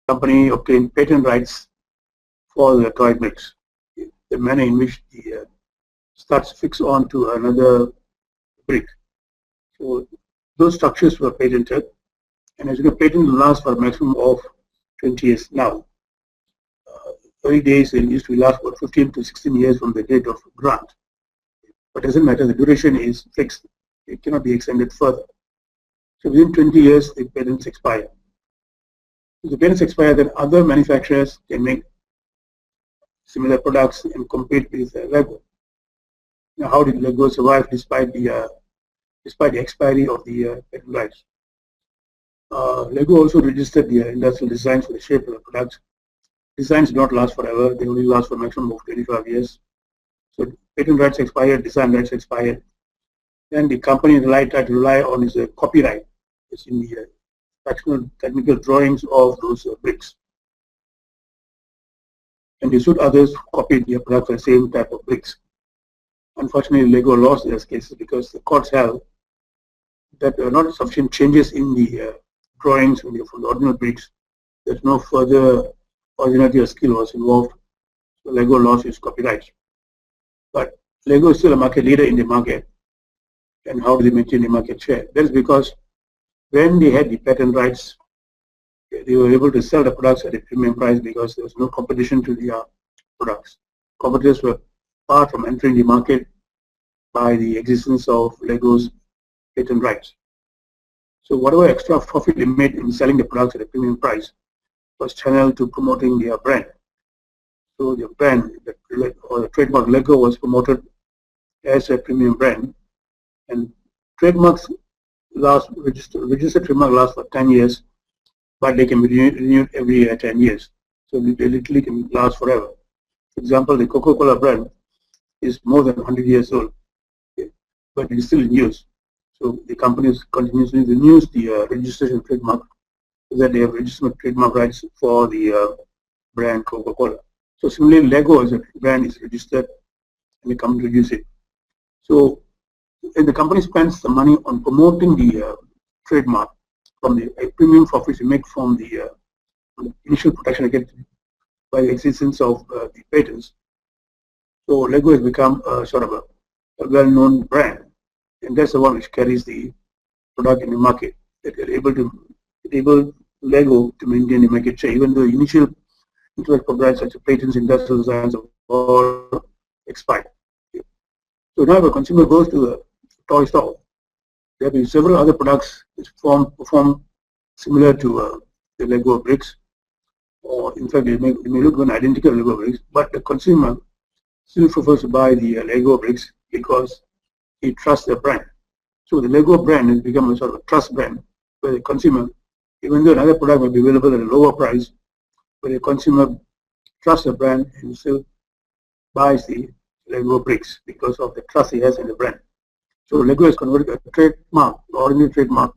company obtained patent rights for the toy bricks. The manner in which the studs fix onto another brick. So those structures were patented, and as you know, patent lasts for a maximum of 20 years now. Early days it used to last for 15 to 16 years from the date of grant. But it doesn't matter, the duration is fixed. It cannot be extended further. So within 20 years, the patents expire. If the patents expire, then other manufacturers can make similar products and compete with Lego. Now, how did Lego survive despite the expiry of the patent rights? Lego also registered the industrial designs for the shape of the products. Designs do not last forever; they only last for a maximum of 25 years. So patent rights expired, design rights expired. Then the company tried to rely on its copyright. It's in the fractional technical drawings of those bricks. And they sued others who copied their product for the same type of bricks. Unfortunately, Lego lost their cases because the courts held that there were not sufficient changes in the drawings from the original bricks. There's no further originality or skill was involved. So Lego lost its copyrights. But Lego is still a market leader in the market. And how do they maintain the market share? That is because when they had the patent rights, they were able to sell the products at a premium price because there was no competition to the products. Competitors were far from entering the market by the existence of Lego's patent rights. So whatever extra profit they made in selling the products at a premium price was channeled to promoting their brand. So the brand, or the trademark Lego, was promoted as a premium brand, and trademarks registered trademark lasts for 10 years, but they can be renewed every 10 years. So they literally can last forever. For example, the Coca-Cola brand is more than 100 years old, but it is still in use. So the company continuously renews the registration trademark so that they have registered trademark rights for the brand Coca-Cola. So similarly, Lego as a brand is registered and they come to use it. So if the company spends the money on promoting the trademark from the premium profits you make from the initial protection against by the existence of the patents. So Lego has become sort of a well-known brand, and that's the one which carries the product in the market. That they're able Lego to maintain the market share, even though the initial intellectual rights such as patents, industrial designs have all expired. So now if a consumer goes to a toy store, there will be several other products which perform similar to the Lego bricks, or in fact they may look an identical Lego bricks, but the consumer still prefers to buy the Lego bricks because he trusts the brand. So the Lego brand has become a sort of a trust brand where the consumer, even though another product may be available at a lower price, but the consumer trusts the brand and still buys the Lego bricks because of the trust he has in the brand. So Lego has converted a trademark, ordinary trademark,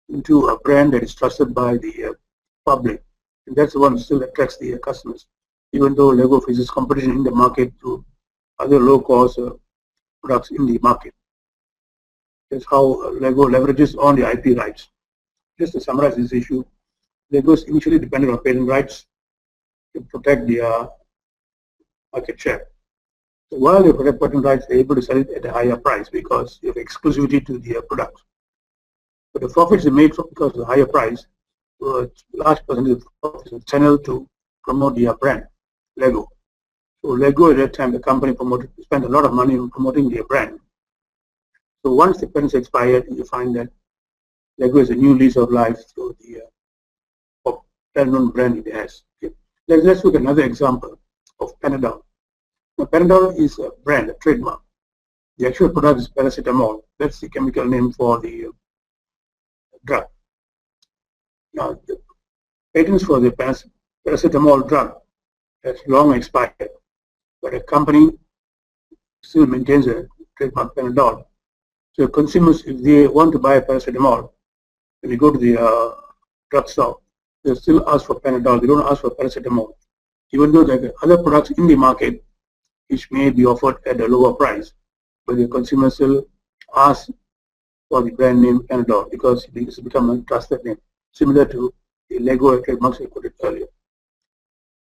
into a brand that is trusted by the public, and that's the one that still attracts the customers, even though Lego faces competition in the market through other low-cost products in the market. That's how Lego leverages on the IP rights. Just to summarize this issue, Lego is initially dependent on patent rights to protect their market share. So while they protect patent rights, they're able to sell it at a higher price because you have exclusivity to the product. But the profits they made because of the higher price, a large percentage of profits were channeled to promote their brand, Lego. So Lego at that time, the company spent a lot of money on promoting their brand. So once the patents expired, you find that Lego is a new lease of life through the well-known brand it has. Okay. Let's look at another example of Panadol. Now, Panadol is a brand, a trademark. The actual product is paracetamol. That's the chemical name for the drug. Now, the patents for the paracetamol drug has long expired, but a company still maintains a trademark Panadol. So consumers, if they want to buy paracetamol, when they go to the drugstore, they still ask for Panadol. They don't ask for paracetamol, even though there are other products in the market which may be offered at a lower price, but the consumer still asks for the brand name Panadol because it has become a trusted name, similar to the Lego trademarks I quoted earlier.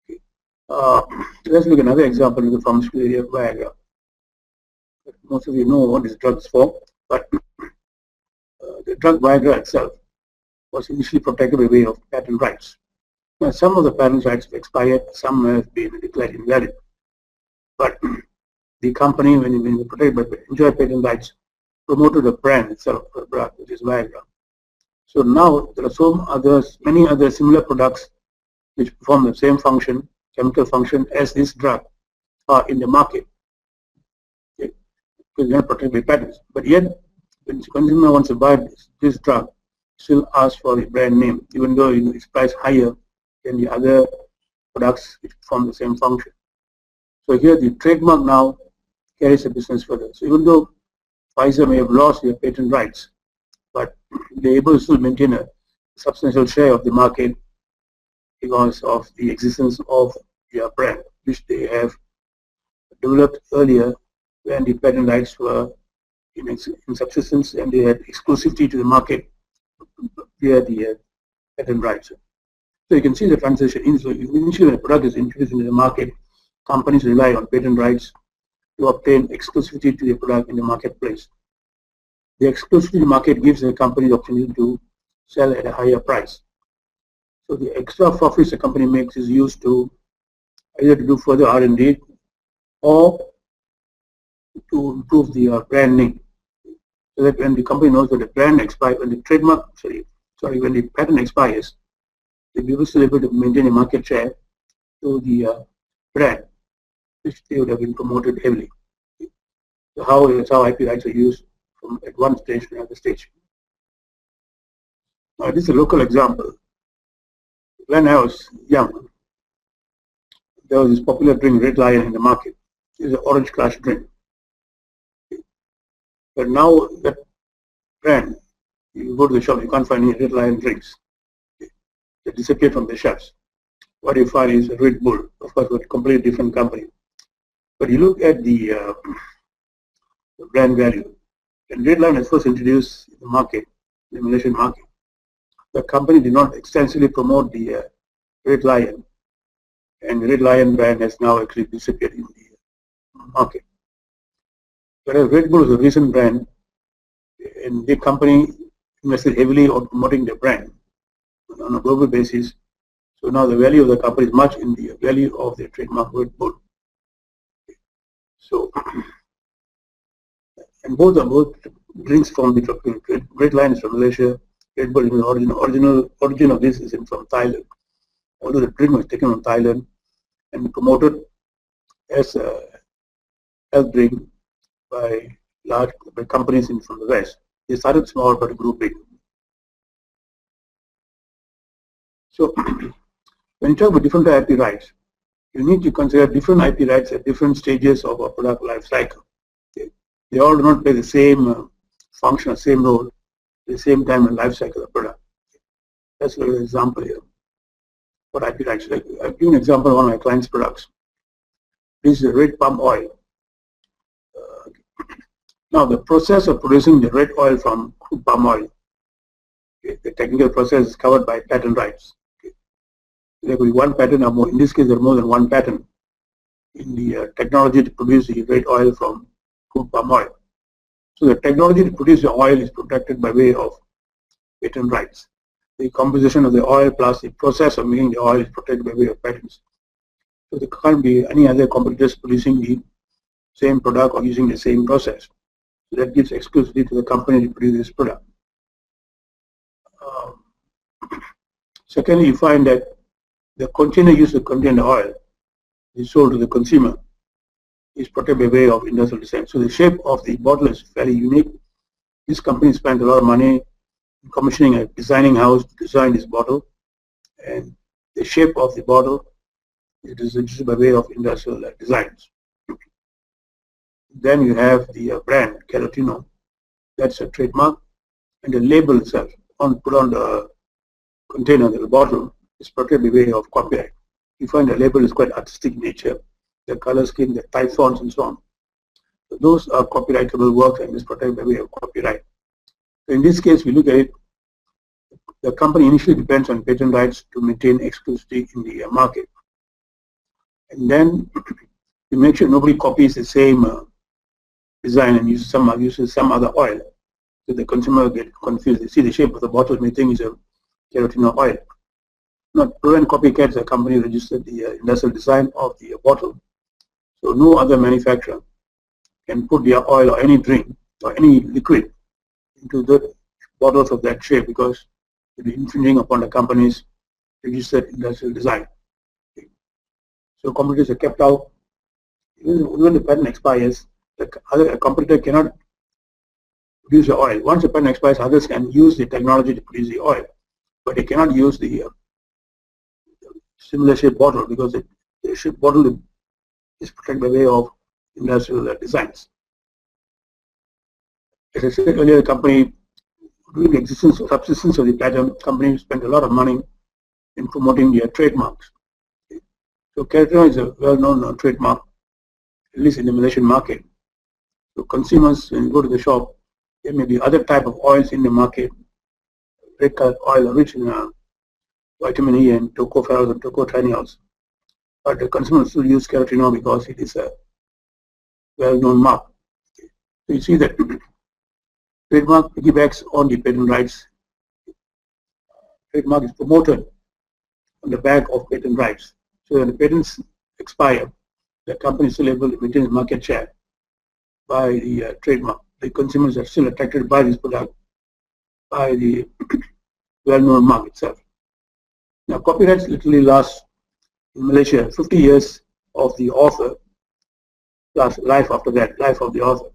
Okay. Let's look at another example in the pharmaceutical area, Viagra. Most of you know what this drug is for, but the drug Viagra itself was initially protected by way of patent rights. Now, some of the patent rights have expired, some have been declared invalid. But the company, when you protect by enjoy patent rights, promoted the brand itself, which is Viagra. So now there are many other similar products which perform the same function, chemical function as this drug, are in the market. Okay. Because they are protected by patents. But yet, when the consumer wants to buy this drug, still asks for the brand name, even though it's priced higher than the other products which perform the same function. So here the trademark now carries the business further. So even though Pfizer may have lost their patent rights, but they're able to still maintain a substantial share of the market because of the existence of their brand, which they have developed earlier when the patent rights were in subsistence and they had exclusivity to the market via the patent rights. So you can see the transition. So initially when a product is introduced into the market, companies rely on patent rights to obtain exclusivity to the product in the marketplace. The exclusivity market gives the company the opportunity to sell at a higher price. So the extra profits the company makes is used to either to do further R&D or to improve the brand name. So that when the company knows that the brand expires, when the when the patent expires, they'll be still able to maintain a market share to the brand, which they would have been promoted heavily. So that's how IP rights are used from at one stage to another stage. Now, this is a local example. When I was young, there was this popular drink, Red Lion, in the market. It's an orange crush drink. But now that brand, you go to the shop, you can't find any Red Lion drinks. They disappear from the shelves. What you find is a Red Bull, of course, with a completely different company. But you look at the brand value. When Red Lion was first introduced in the market, the Malaysian market, the company did not extensively promote the Red Lion, and the Red Lion brand has now actually disappeared in the market. Whereas Red Bull is a recent brand, and the company invested heavily on promoting the brand on a global basis. So now the value of the company is much in the value of the trademark Red Bull. So, and both drinks from the Red Lion is from Malaysia. Red Bull is the origin of this is from Thailand. Although the drink was taken from Thailand and promoted as a health drink by companies from the West. They started small but grew big. So when you talk about different IP rights, you need to consider different IP rights at different stages of a product life cycle. Okay. They all do not play the same function or same role at the same time in life cycle of the product. That's an example here. What IP rights? Like, I'll give you an example of one of my clients' products. This is red palm oil. Now, the process of producing the red oil from crude palm oil, okay, the technical process is covered by patent rights. Okay. There could be one patent or more. In this case, there are more than one patent in the technology to produce the red oil from crude palm oil. So the technology to produce the oil is protected by way of patent rights. The composition of the oil plus the process of making the oil is protected by way of patents. So there can't be any other competitors producing the same product or using the same process. So that gives exclusivity to the company to produce this product. Secondly, you find that the container used to contain the oil is sold to the consumer is protected by way of industrial design. So the shape of the bottle is fairly unique. This company spent a lot of money in commissioning a designing house to design this bottle, and the shape of the bottle is registered by way of industrial designs. Then you have the brand Calotino. That's a trademark, and the label itself put on the container, the bottle, is protected by way of copyright. You find the label is quite artistic in nature, the color scheme, the type fonts, and so on. So those are copyrightable works and is protected by way of copyright. So in this case, we look at it, the company initially depends on patent rights to maintain exclusivity in the market. And then to make sure nobody copies the same design and uses some other oil, so the consumer get confused. They see the shape of the bottle and they think it's a carotene oil. Not to prevent copycats, the company registered the industrial design of the bottle, so no other manufacturer can put their oil or any drink or any liquid into the bottles of that shape, because it will be infringing upon the company's registered industrial design. So competitors are kept out. Even when the patent expires, the other competitor cannot produce the oil. Once the patent expires, others can use the technology to produce the oil, but they cannot use the similar shaped bottle, because the shaped bottle is protected by way of industrial designs. As I said earlier, the company, during the subsistence of the patent, company spent a lot of money in promoting their trademarks. So carotene is a well-known trademark, at least in the Malaysian market. So consumers, when you go to the shop, there may be other type of oils in the market, red colored oil rich in vitamin E and tocopherols and tocotrienols. But the consumers still use carotene because it is a well-known mark. So you see that trademark piggybacks on the patent rights. Trademark is promoted on the back of patent rights. So when the patents expire, the company is still able to maintain market share by the trademark. The consumers are still attracted by this product by the well-known mark itself. Now, copyrights literally last in Malaysia 50 years of the author plus life after that, life of the author.